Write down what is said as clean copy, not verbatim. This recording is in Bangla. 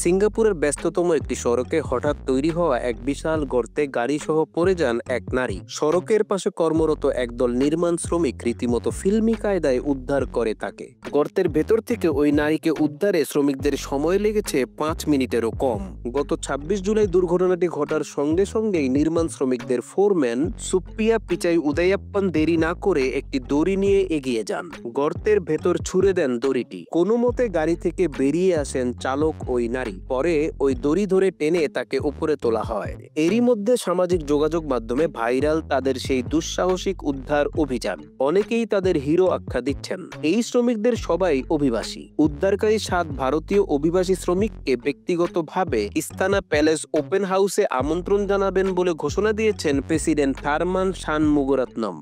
সিঙ্গাপুরের ব্যস্ততম একটি সড়কে হঠাৎ তৈরি হওয়া এক বিশাল গর্তে গাড়ি সহ পড়ে যান এক নারী। সড়কের পাশে কর্মরত একদল নির্মাণ শ্রমিক রীতিমতো ফিল্মি কায়দায় উদ্ধার করে তাকে। গর্তের ভেতর থেকে ওই নারীকে উদ্ধারে শ্রমিকদের সময় লেগেছে 5 মিনিটেরও কম। গত 26 জুলাই দুর্ঘটনাটি ঘটার সঙ্গে সঙ্গেই নির্মাণ শ্রমিকদের ফোরম্যান সুপ্রিয়া পিচাই উদয়াপ্পান দেরি না করে একটি দড়ি নিয়ে এগিয়ে যান। গর্তের ভেতর ছুড়ে দেন দড়িটি। কোনো মতে গাড়ি থেকে বেরিয়ে আসেন চালক ওই নারী। পরে ওই দড়ি ধরে টেনে তাকে উপরে তোলা হয়। এরই মধ্যে সামাজিক যোগাযোগ মাধ্যমে ভাইরাল তাদের সেই দুঃসাহসিক উদ্ধার অভিযান। অনেকেই তাদের হিরো আখ্যা দিচ্ছেন। এই শ্রমিকদের সবাই অভিবাসী। উদ্ধারকারী 7 ভারতীয় অভিবাসী শ্রমিককে ব্যক্তিগতভাবে ইস্তানা প্যালেস ওপেন হাউসে আমন্ত্রণ জানাবেন বলে ঘোষণা দিয়েছেন প্রেসিডেন্ট থারমান শানমুগারাতনম।